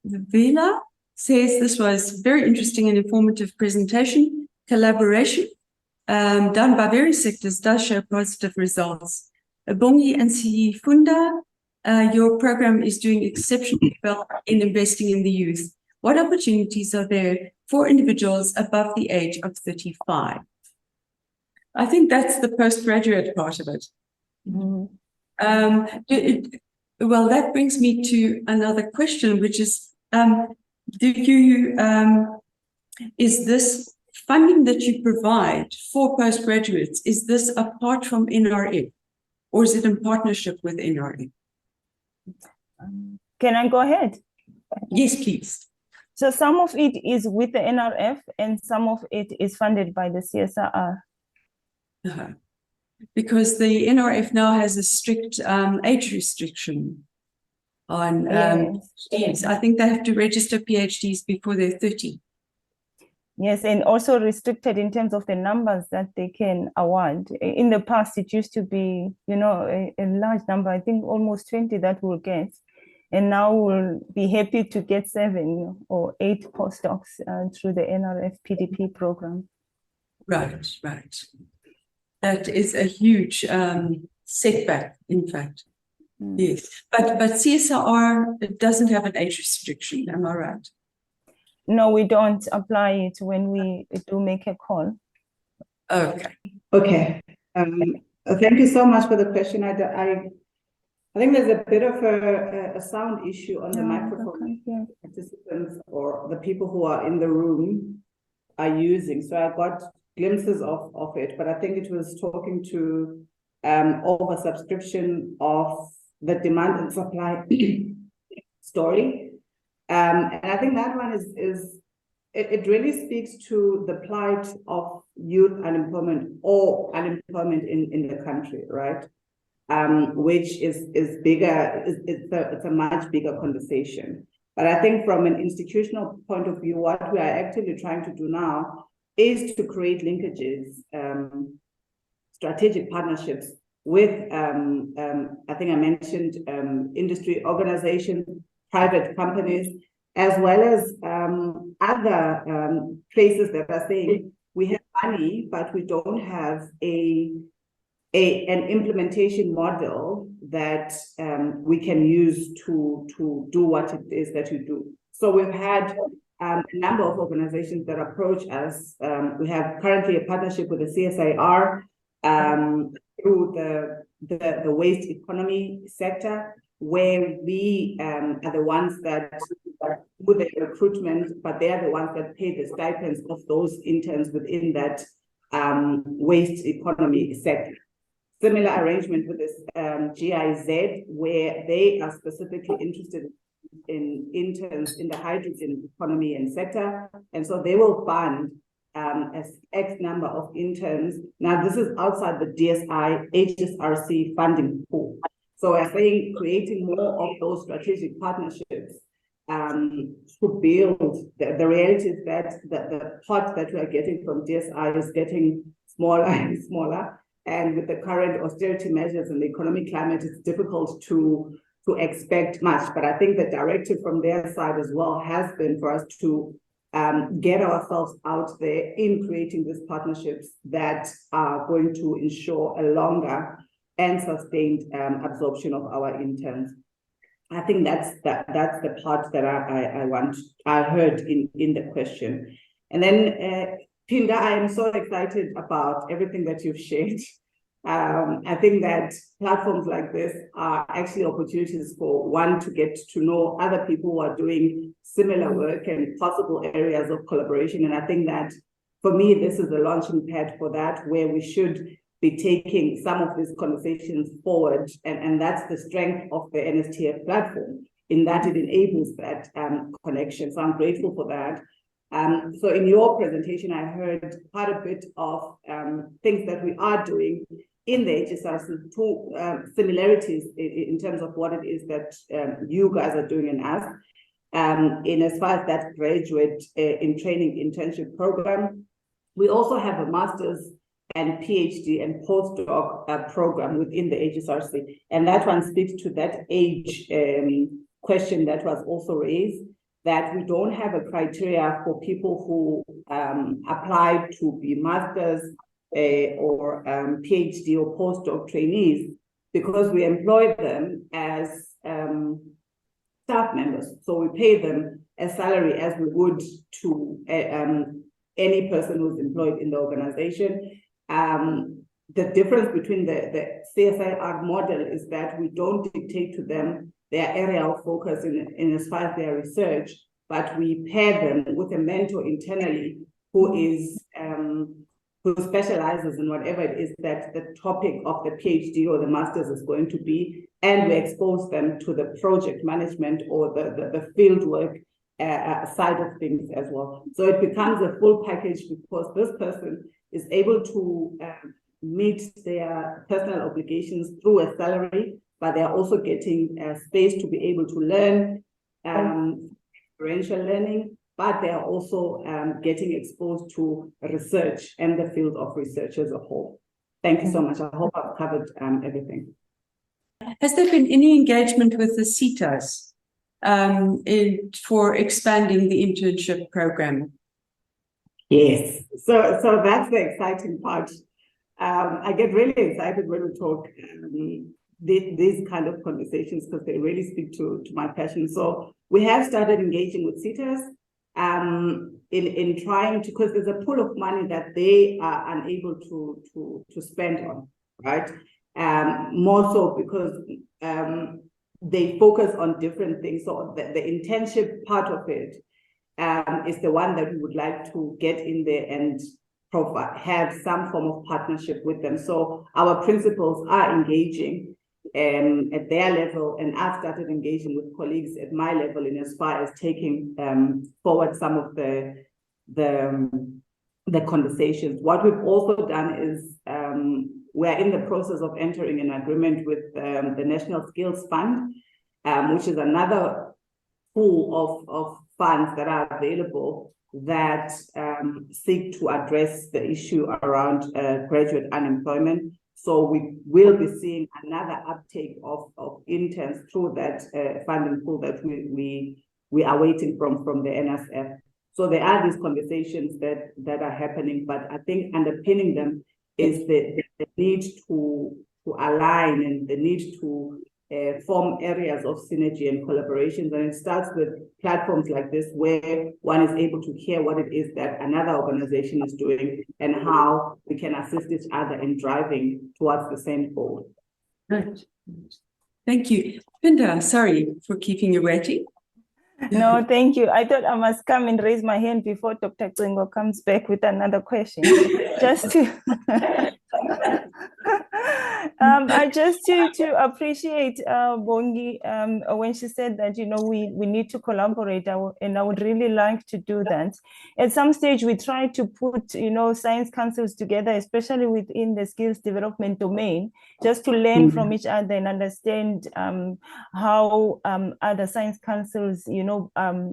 Vila says this was very interesting and informative presentation. Collaboration done by various sectors does show positive results. Bongi and Sifunda, your program is doing exceptionally well in investing in the youth. What opportunities are there for individuals above the age of 35? I think that's the postgraduate part of it. Mm-hmm. Well, that brings me to another question, which is, is this funding that you provide for postgraduates, is this apart from NRF, or is it in partnership with NRF? Can I go ahead? Yes, please. So some of it is with the NRF and some of it is funded by the CSIR. Because the NRF now has a strict age restriction on PhDs. I think they have to register PhDs before they're 30. Yes, and also restricted in terms of the numbers that they can award. In the past, it used to be, a large number, I think almost 20 that we'll get. And now we'll be happy to get 7 or 8 postdocs through the NRF PDP program. Right. That is a huge setback, in fact. Yes, but CSIR doesn't have an age restriction, am I right? No, we don't apply it when we do make a call. Okay. Thank you so much for the question. I think there's a bit of a sound issue on the microphone participants or the people who are in the room are using. So I got glimpses of it, but I think it was talking to oversubscription of the demand and supply story. And I think that one it really speaks to the plight of youth unemployment or unemployment in the country, right? Which is bigger, it's a much bigger conversation. But I think from an institutional point of view, what we are actively trying to do now is to create linkages, strategic partnerships with, I think I mentioned industry organizations, private companies, as well as other places that are saying we have money, but we don't have an implementation model that we can use to do what it is that we do. So we've had a number of organizations that approach us. We have currently a partnership with the CSIR through the waste economy sector, where we are the ones that do the recruitment, but they are the ones that pay the stipends of those interns within that waste economy sector. Similar arrangement with this GIZ, where they are specifically interested in interns in the hydrogen economy and sector, and so they will fund X number of interns. Now, this is outside the DSI HSRC funding pool. So I think creating more of those strategic partnerships to build the reality is that the pot that we are getting from DSI is getting smaller and smaller. And with the current austerity measures and the economic climate, it's difficult to expect much. But I think the directive from their side as well has been for us to get ourselves out there in creating these partnerships that are going to ensure a longer and sustained absorption of our interns. I think that's the part that I heard in the question. And then Pinda, I am so excited about everything that you've shared. I think that platforms like this are actually opportunities for one to get to know other people who are doing similar work and possible areas of collaboration. And I think that for me, this is a launching pad for that, where we should be taking some of these conversations forward. And that's the strength of the NSTF platform, in that it enables that connection. So I'm grateful for that. So in your presentation, I heard quite a bit of things that we are doing in the HSRC, two similarities in terms of what it is that you guys are doing in us. In as far as that graduate in training internship program, we also have a master's and PhD and postdoc program within the HSRC. And that one speaks to that age question that was also raised, that we don't have a criteria for people who applied to be masters or PhD or postdoc trainees, because we employ them as staff members. So we pay them a salary as we would to any person who's employed in the organization. The difference between the CSIR model is that we don't dictate to them their area of focus in as far as their research, but we pair them with a mentor internally who is who specializes in whatever it is that the topic of the PhD or the master's is going to be, and we expose them to the project management or the field work side of things as well. So it becomes a full package, because this person is able to meet their personal obligations through a salary, but they're also getting space to be able to learn, experiential learning, but they're also getting exposed to research and the field of research as a whole. Thank you so much. I hope I've covered everything. Has there been any engagement with the CETAs for expanding the internship program? Yes, so that's the exciting part. I get really excited when we talk these kind of conversations, because they really speak to my passion. So we have started engaging with CETAs in trying to, because there's a pool of money that they are unable to spend on, right? More so because they focus on different things. So the internship part of it is the one that we would like to get in there and have some form of partnership with them. So our principals are engaging at their level, and I've started engaging with colleagues at my level in as far as taking forward some of the conversations. What we've also done is we're in the process of entering an agreement with the National Skills Fund, which is another pool of funds that are available that seek to address the issue around graduate unemployment. So we will be seeing another uptake of interns through that funding pool that we are waiting from the NSF. So there are these conversations that are happening, but I think underpinning them is the need to align and the need to form areas of synergy and collaborations. And it starts with platforms like this, where one is able to hear what it is that another organization is doing and how we can assist each other in driving towards the same goal. Right. Thank you. Pinda, sorry for keeping you waiting. No, thank you. I thought I must come and raise my hand before Dr. Klingo comes back with another question. Just to to appreciate Bongi when she said that, you know, we need to collaborate, and I would really like to do that. At some stage, we try to put, you know, science councils together, especially within the skills development domain, just to learn from each other and understand how other science councils, you know,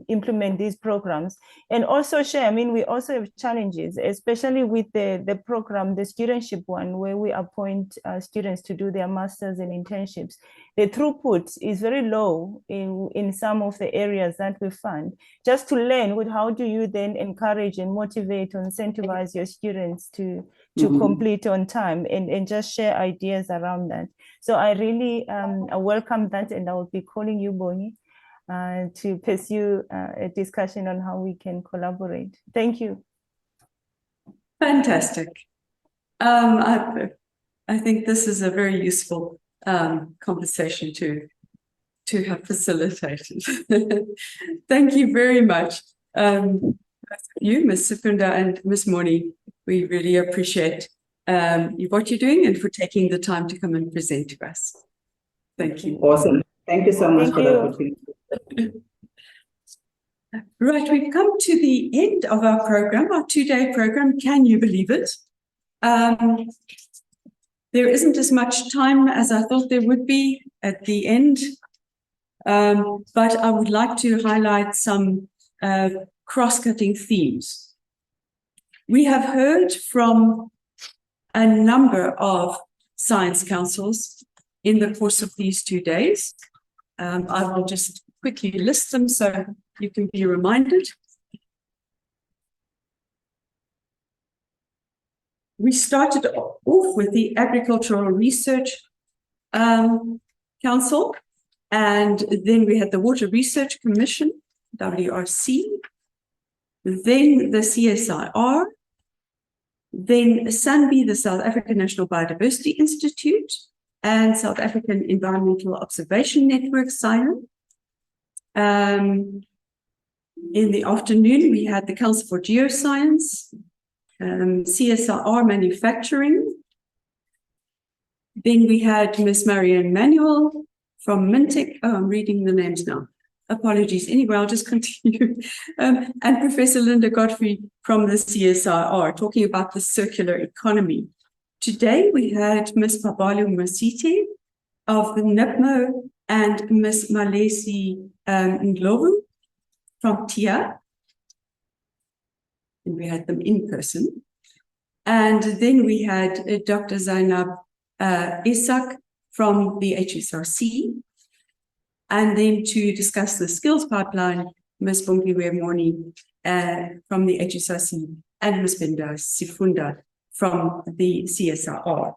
implement these programs, and also share. I mean, we also have challenges, especially with the program, the studentship one, where we appoint students to do their masters and internships. The throughput is very low in some of the areas that we fund. Just to learn with how do you then encourage and motivate or incentivize your students to complete on time, and just share ideas around that. So I really welcome that, and I will be calling you, Bongi, to pursue a discussion on how we can collaborate. Thank you. Fantastic. I think this is a very useful conversation to have facilitated. Thank you very much. You, Ms. Sipunda and Ms. Moni, we really appreciate what you're doing and for taking the time to come and present to us. Thank you. Awesome. Thank you so much for the opportunity. Right, we've come to the end of our program, our two-day program. Can you believe it? There isn't as much time as I thought there would be at the end, but I would like to highlight some cross-cutting themes. We have heard from a number of science councils in the course of these 2 days, I will just quickly list them so you can be reminded. We started off with the Agricultural Research Council, and then we had the Water Research Commission, WRC, then the CSIR, then SANBI, the South African National Biodiversity Institute, and South African Environmental Observation Network, SION. In the afternoon, we had the Council for Geoscience, CSIR Manufacturing. Then we had Ms. Marianne Manuel from Mintec. Oh, I'm reading the names now. Apologies. Anyway, I'll just continue. And Professor Linda Godfrey from the CSIR talking about the circular economy. Today, we had Ms. Pabalu Masite of the NIPMO and Ms. Malesi Ndlovu from TIA. And we had them in person. And then we had Dr. Zainab Isak from the HSRC. And then to discuss the skills pipeline, Ms. Bongiwe Moni from the HSRC and Ms. Binda Sifunda from the CSIR.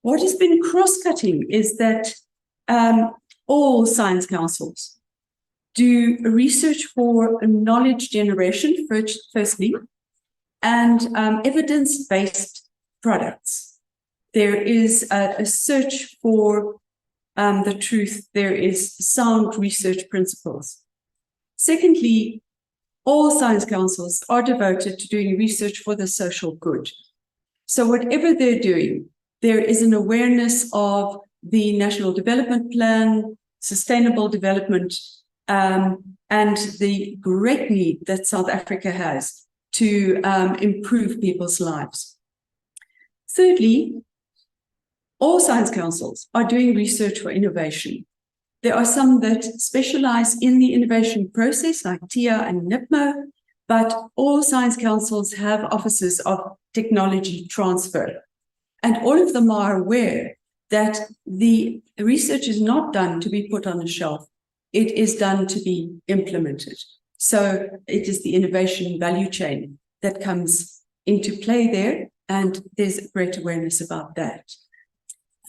What has been cross-cutting is that all science councils do research for knowledge generation, firstly, and evidence-based products. There is a search for the truth. There is sound research principles. Secondly, all science councils are devoted to doing research for the social good. So whatever they're doing, there is an awareness of the National Development Plan, sustainable development, and the great need that South Africa has to improve people's lives. Thirdly, all science councils are doing research for innovation. There are some that specialize in the innovation process, like TIA and NIPMO, but all science councils have offices of technology transfer. And all of them are aware that the research is not done to be put on a shelf. It is done to be implemented. So it is the innovation value chain that comes into play there, and there's great awareness about that.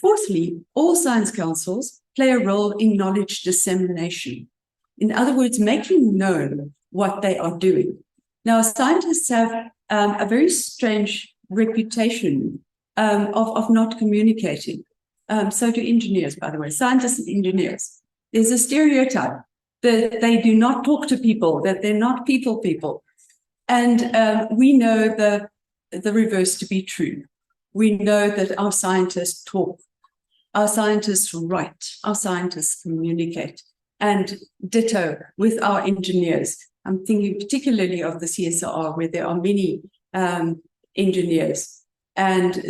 Fourthly, all science councils play a role in knowledge dissemination. In other words, making known what they are doing. Now, scientists have a very strange reputation of not communicating. So do engineers, by the way, scientists and engineers. There's a stereotype that they do not talk to people, that they're not people. And we know the reverse to be true. We know that our scientists talk, our scientists write, our scientists communicate, and ditto with our engineers. I'm thinking particularly of the CSIR, where there are many engineers. And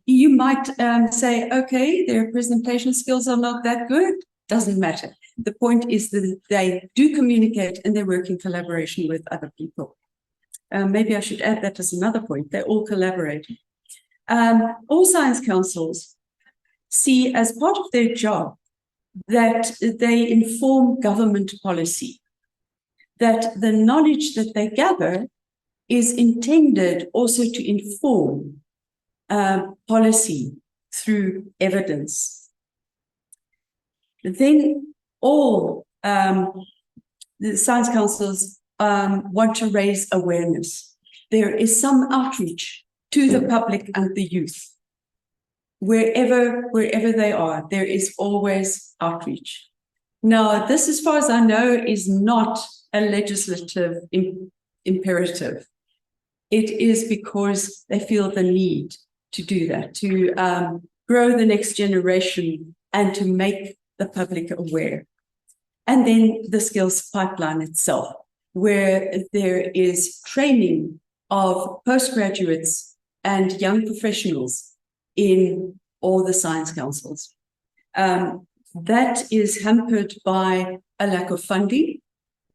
you might say, okay, their presentation skills are not that good. Doesn't matter. The point is that they do communicate and they work in collaboration with other people. Maybe I should add that as another point. They all collaborate. All science councils see as part of their job that they inform government policy, that the knowledge that they gather is intended also to inform policy through evidence. Then all the science councils want to raise awareness. There is some outreach to the public and the youth. Wherever they are, there is always outreach. Now, this, as far as I know, is not a legislative imperative. It is because they feel the need to do that, to grow the next generation and to make the public aware. And then the skills pipeline itself, where there is training of postgraduates and young professionals in all the science councils. That is hampered by a lack of funding,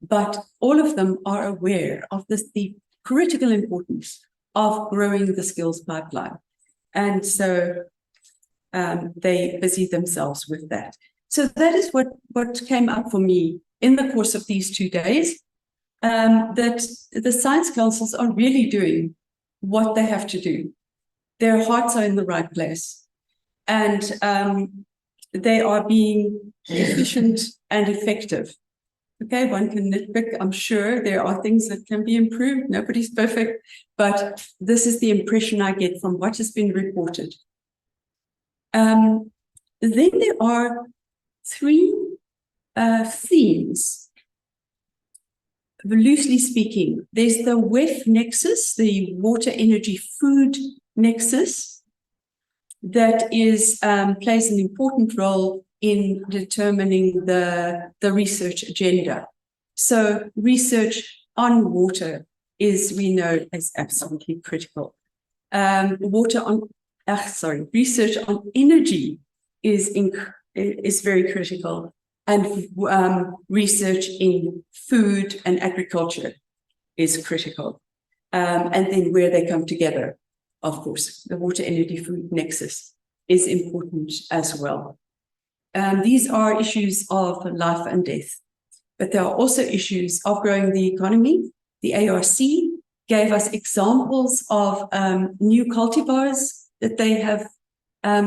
but all of them are aware of the critical importance of growing the skills pipeline. And so they busy themselves with that. So that is what came up for me in the course of these 2 days, that the science councils are really doing what they have to do. Their hearts are in the right place, and they are being efficient and effective. Okay, one can nitpick. I'm sure there are things that can be improved. Nobody's perfect, but this is the impression I get from what has been reported. Then there are 3 themes. Loosely speaking, there's the WEF nexus, the water, energy, food nexus, that is plays an important role in determining the research agenda. So research on water is, we know, is absolutely critical. Research on energy is very critical, and research in food and agriculture is critical. And then where they come together, of course, the water, energy, food nexus is important as well. These are issues of life and death, but there are also issues of growing the economy. The ARC gave us examples of new cultivars that they have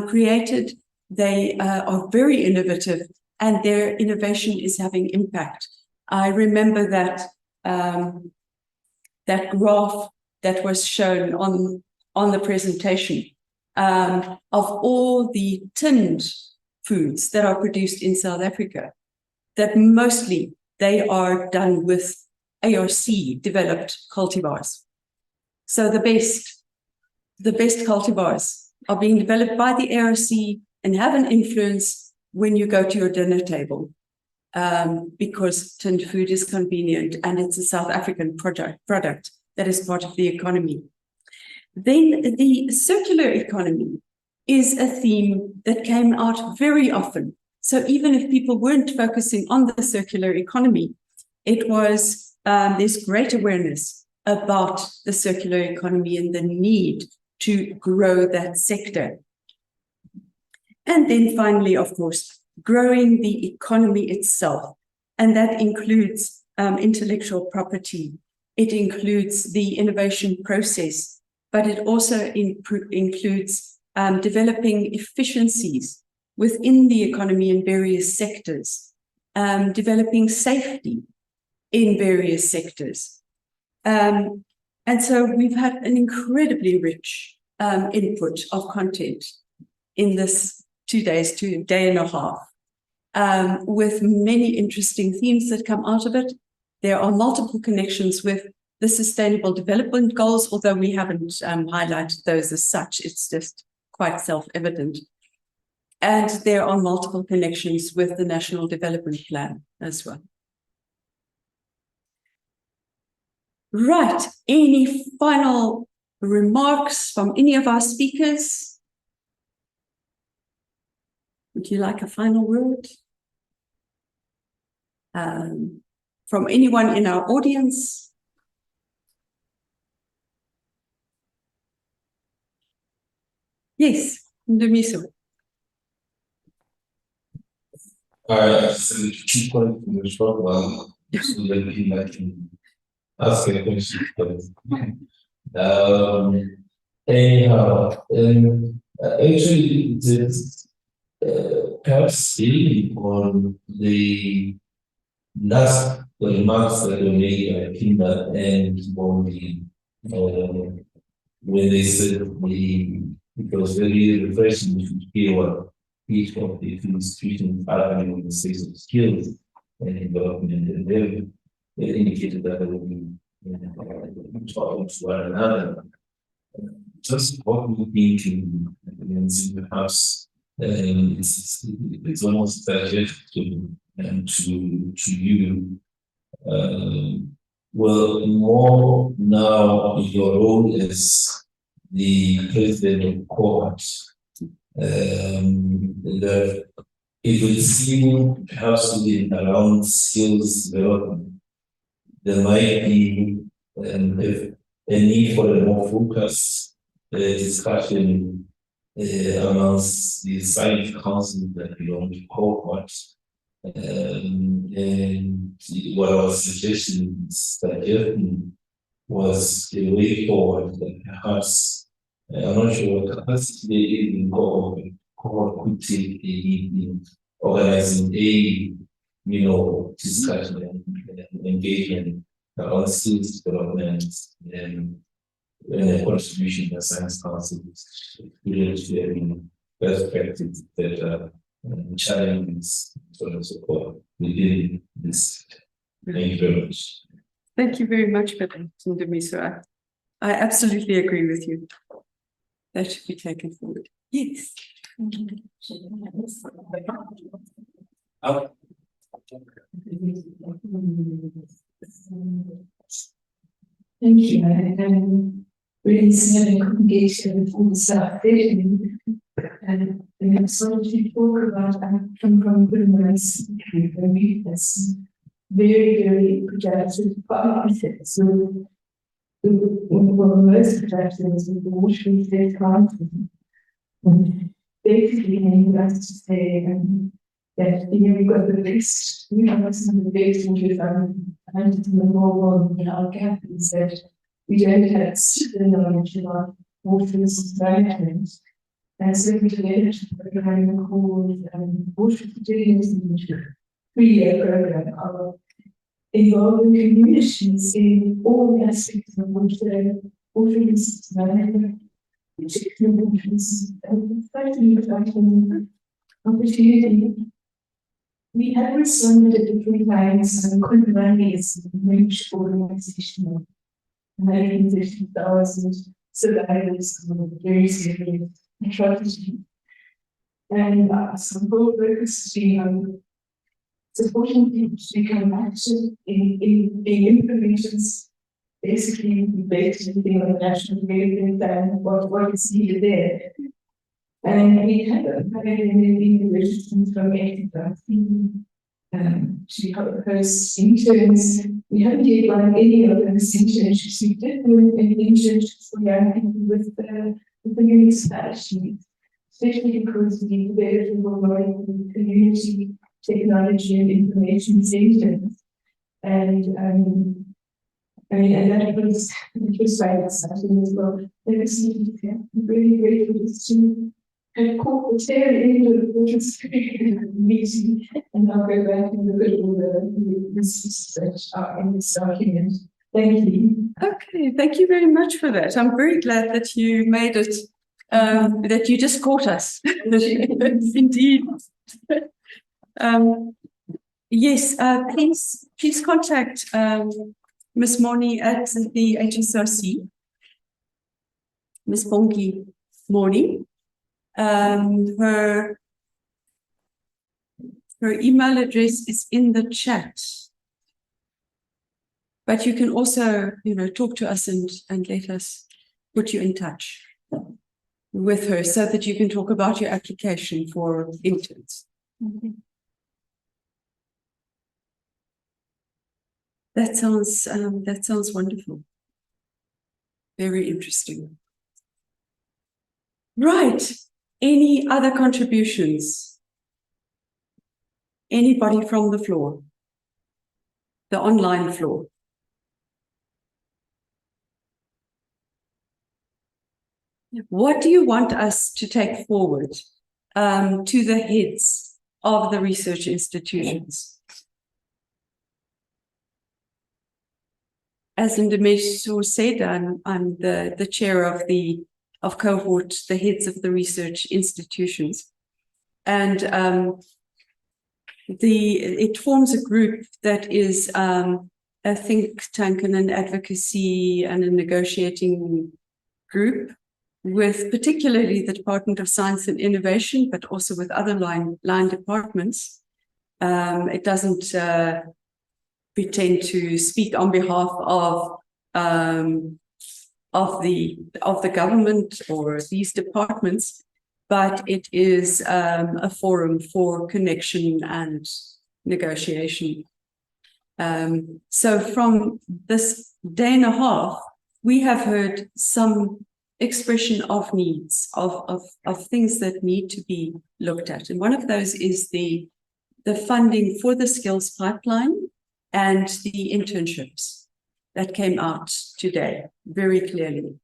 created. They are very innovative, and their innovation is having impact. I remember that that graph that was shown on the presentation of all the tinned foods that are produced in South Africa, that mostly they are done with ARC developed cultivars. So the best cultivars are being developed by the ARC and have an influence when you go to your dinner table, because tinned food is convenient and it's a South African product that is part of the economy. Then the circular economy is a theme that came out very often. So even if people weren't focusing on the circular economy, it was, there's great awareness about the circular economy and the need to grow that sector. And then finally, of course, growing the economy itself. And that includes intellectual property. It includes the innovation process, but it also includes developing efficiencies within the economy in various sectors, developing safety in various sectors. And so we've had an incredibly rich input of content in this 2 days, 2 day and a half, with many interesting themes that come out of it. There are multiple connections with the Sustainable Development Goals, although we haven't highlighted those as such. It's just quite self-evident. And there are multiple connections with the National Development Plan as well. Right, any final remarks from any of our speakers? Would you like a final word? From anyone in our audience? Yes, Ndumiso. So 2 points in the short one, so that people can ask a question. Anyhow, actually, it's perhaps building on the last remarks that were made by Kinder and Bondi, when they said it was very refreshing to hear what each of the institutions are having on the space of skills and development, and they indicated that they will be talking to one another. Just what we need to perhaps it's almost suggested to you. Well, more now your role as the president of cohort. That it will seem perhaps around skills development, there might be a need for a more focused discussion amongst the science council that belong to cohort. And what I was suggesting was a way forward that perhaps, I'm not sure what capacity they is in cohort could take a lead in organizing a, discussion and engagement around skills development and contribution that science council is sharing best practice that challenges sort of support within this. Thank you very much. Thank you very much, Ndemiso. I absolutely agree with you. That should be taken forward. Yes. Thank you. Really sad I couldn't get here before the start session. And I'm sorry to talk about, I come from Goodman's country, that's very, very productive part. So, one of the most productive is the water state council. Basically, I would like to say that we've got the best, some of the best water and in the whole world in our gap is that we don't have the knowledge about water management. And so we developed a program called Water Resilience Initiative, 3-year program of involving communities in all aspects of water resource management, particularly water resources, and exciting opportunity. We have responded at different times and Kunmani is a huge organization of 150,000 survivors of very serious atrocity. And some focus has been on supporting people to become active in implementations, basically based on the national development plan, what is needed there. And we have been registered from 80,000 to host interns. We haven't yet run any of those internships. We did internships for young people with the municipality, especially because we developed a community technology and information centers. And that was very exciting as well. I'm really grateful to have caught the tail end of the water meeting, and I'll go back and look at all the resources that are in this document. Thank you. Okay, thank you very much for that. I'm very glad that you made it, that you just caught us. Indeed. Yes, please contact Ms. Moni at the HSRC, Ms. Bongi Moni. Her email address is in the chat, but you can also, talk to us and let us put you in touch with her so that you can talk about your application for interns. That sounds wonderful. Very interesting. Right. Any other contributions? Anybody from the floor? The online floor? What do you want us to take forward to the heads of the research institutions? As Ndemiso said, I'm the chair of cohort, the heads of the research institutions. And it forms a group that is a think tank and an advocacy and a negotiating group with particularly the Department of Science and Innovation, but also with other line departments. It doesn't pretend to speak on behalf of the government or these departments, but it is a forum for connection and negotiation. So from this day and a half, we have heard some expression of needs, of things that need to be looked at. And one of those is the funding for the skills pipeline and the internships that came out today very clearly.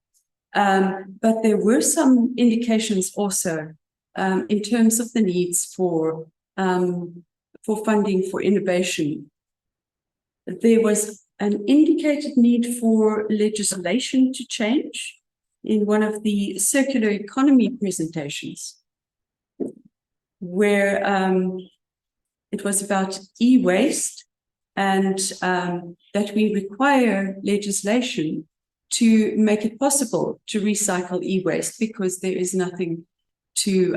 But there were some indications also in terms of the needs for funding for innovation. There was an indicated need for legislation to change in one of the circular economy presentations, where it was about e-waste and that we require legislation to make it possible to recycle e-waste, because there is nothing to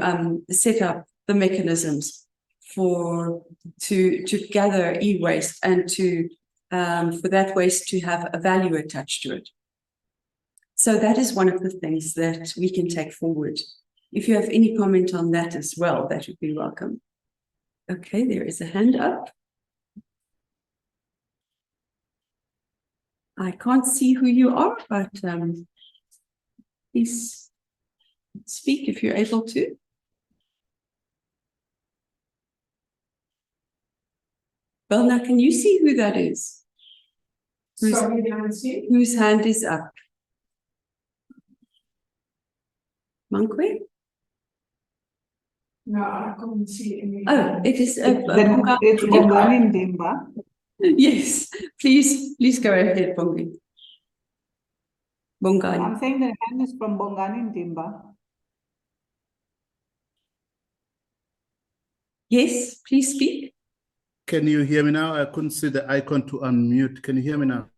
set up the mechanisms to gather e-waste and to for that waste to have a value attached to it. So that is one of the things that we can take forward. If you have any comment on that as well, that would be welcome. Okay, there is a hand up. I can't see who you are, but please speak if you're able to. Well, now, can you see who that is? Sorry, Nancy. Whose hand is up? Mankwe? No, I couldn't see any. Oh, it is It's Bongani Ndimba. Yes, please go ahead, Bongi. Bongani. I'm saying the hand is from Bongani Ndimba. Yes, please speak. Can you hear me now? I couldn't see the icon to unmute. Can you hear me now?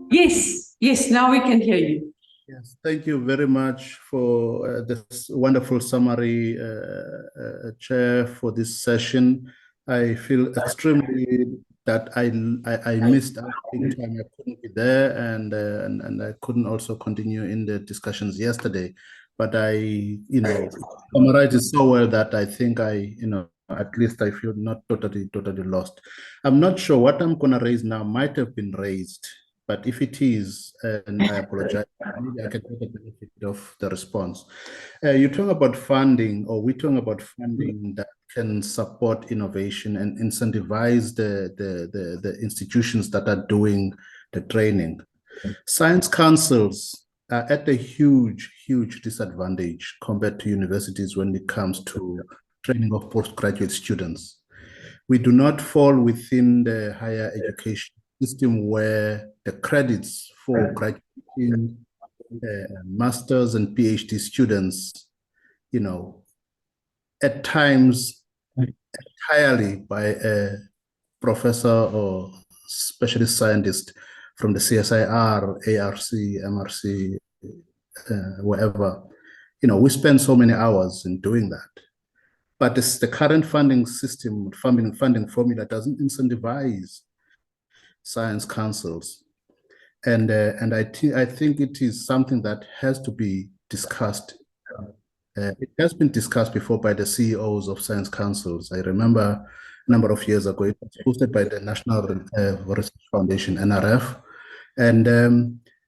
Yes, now we can hear you. Yes, thank you very much for this wonderful summary, Chair, for this session. I feel extremely that I missed out big time. I couldn't be there, and I couldn't also continue in the discussions yesterday. But I, summarized it so well that I think at least I feel not totally lost. I'm not sure what I'm going to raise now might have been raised, but if it is, and I apologize, maybe I can take the benefit of the response. You're talking about funding, or we're talking about funding that can support innovation and incentivize the institutions that are doing the training. Science councils are at a huge disadvantage compared to universities when it comes to training of postgraduate students. We do not fall within the higher education system where the credits for graduating masters and PhD students, at times entirely by a professor or specialist scientist from the CSIR, ARC, MRC, wherever. We spend so many hours in doing that. But the current funding system, funding formula doesn't incentivize science councils. And I think it is something that has to be discussed. It has been discussed before by the CEOs of science councils. I remember a number of years ago, it was hosted by the National Research Foundation, NRF. And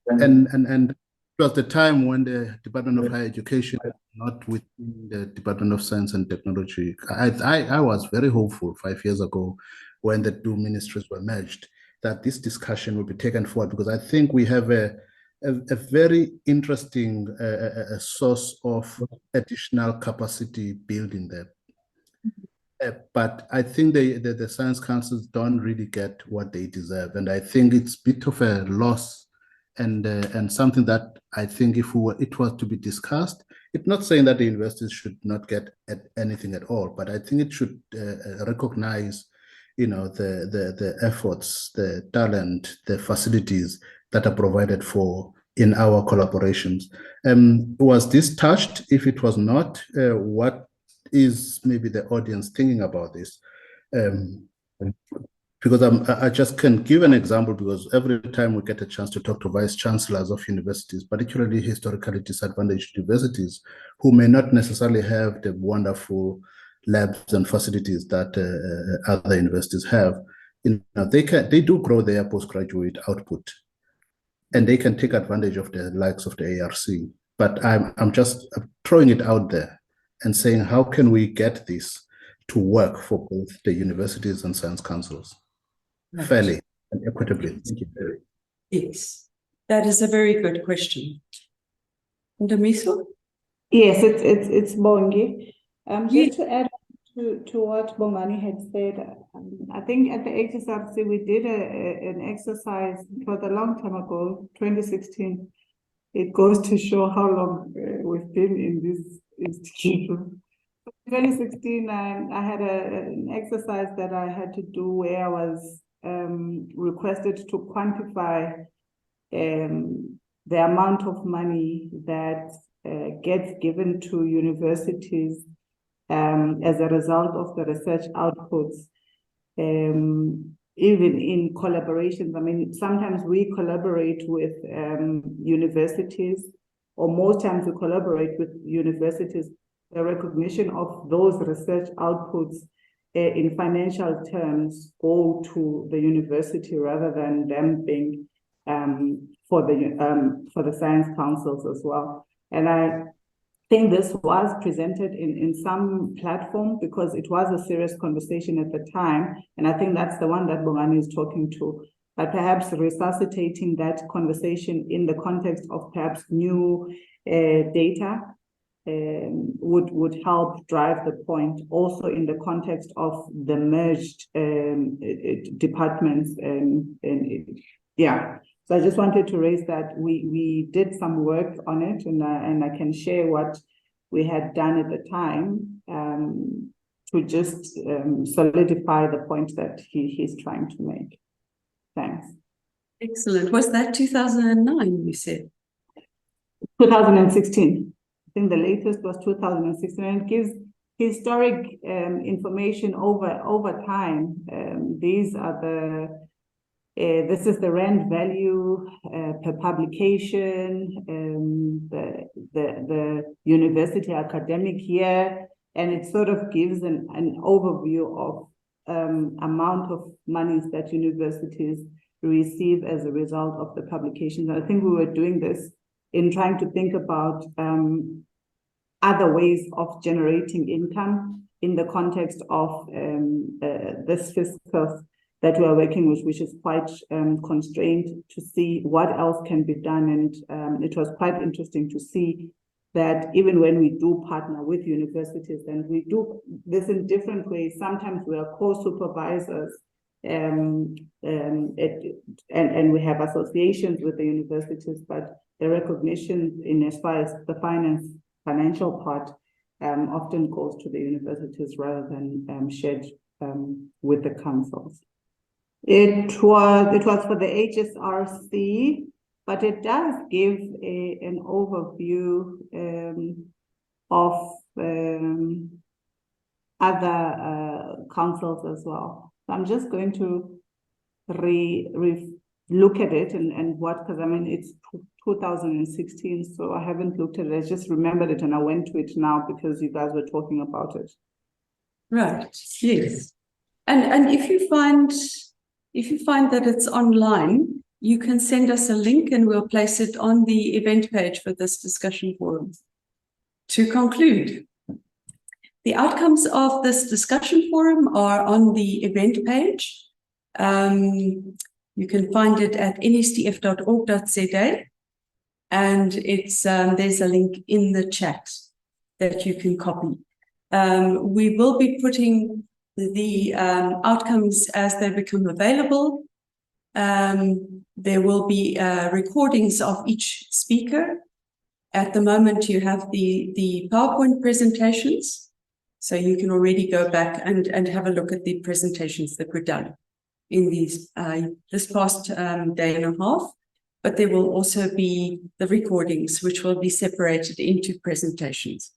it was the time when the Department of Higher Education, not within the Department of Science and Technology. I was very hopeful 5 years ago when the two ministries were merged that this discussion will be taken forward, because I think we have a very interesting source of additional capacity building there. But I think the science councils don't really get what they deserve, and I think it's a bit of a loss, and something that I think if it was to be discussed, it's not saying that the universities should not get at anything at all, but I think it should recognize, the efforts, the talent, the facilities that are provided for in our collaborations. Was this touched? If it was not, what is maybe the audience thinking about this? Because I just can give an example, because every time we get a chance to talk to vice chancellors of universities, particularly historically disadvantaged universities, who may not necessarily have the wonderful labs and facilities that other universities have, they do grow their postgraduate output, and they can take advantage of the likes of the ARC. But I'm just throwing it out there and saying, how can we get this to work for both the universities and science councils fairly and equitably? Thank you. Yes, that is a very good question. Ndamiso? Yes, it's Bongi. Yes. Just to add to what Bongani had said, I think at the HSRC we did an exercise. It was a long time ago, 2016. It goes to show how long we've been in this institution. 2016, I had an exercise that I had to do where I was requested to quantify the amount of money that gets given to universities as a result of the research outputs, even in collaborations. I mean, sometimes we collaborate with universities, or most times we collaborate with universities. The recognition of those research outputs in financial terms go to the university rather than them being for the science councils as well. And I think this was presented in some platform because it was a serious conversation at the time. And I think that's the one that Bongani is talking to. But perhaps resuscitating that conversation in the context of perhaps new data would help drive the point, also in the context of the merged departments. Yeah. So I just wanted to raise that we did some work on it, and I can share what we had done at the time to just solidify the point that he's trying to make. Thanks. Excellent. Was that 2009, you said? 2016. I think the latest was 2016, and it gives historic information over time. These are this is the rand value per publication, the university academic year, and it sort of gives an overview of amount of monies that universities receive as a result of the publications. And I think we were doing this in trying to think about other ways of generating income in the context of this fiscal that we are working with, which is quite constrained, to see what else can be done. And it was quite interesting to see that even when we do partner with universities, and we do this in different ways, sometimes we are co-supervisors, and we have associations with the universities, but the recognition in as far as the financial part often goes to the universities rather than shared with the councils. It was for the HSRC, but it does give an overview of other councils as well. So I'm just going to look at it and what, because I mean, it's 2016, so I haven't looked at it. I just remembered it and I went to it now because you guys were talking about it. Right, yes. And if you find that it's online, you can send us a link and we'll place it on the event page for this discussion forum. To conclude, the outcomes of this discussion forum are on the event page. You can find it at nstf.org.za, and it's there's a link in the chat that you can copy. We will be putting the outcomes as they become available. There will be recordings of each speaker. At the moment, you have the PowerPoint presentations, so you can already go back and have a look at the presentations that were done in these this past day and a half. But there will also be the recordings, which will be separated into presentations.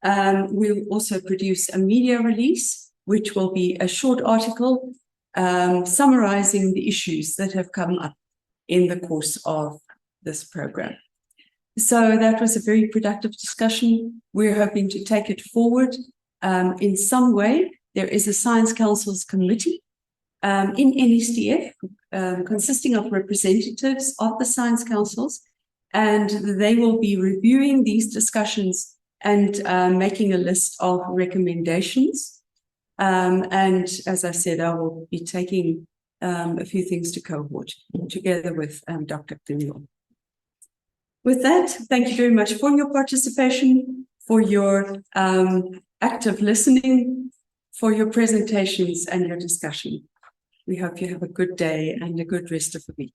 We'll also produce a media release, which will be a short article summarizing the issues that have come up in the course of this program. So that was a very productive discussion. We're hoping to take it forward in some way. There is a Science Councils Committee in NSTF consisting of representatives of the Science Councils and they will be reviewing these discussions and making a list of recommendations. And as I said, I will be taking a few things to cohort together with Dr. Daniel. With that, thank you very much for your participation, for your active listening, for your presentations and your discussion. We hope you have a good day and a good rest of the week.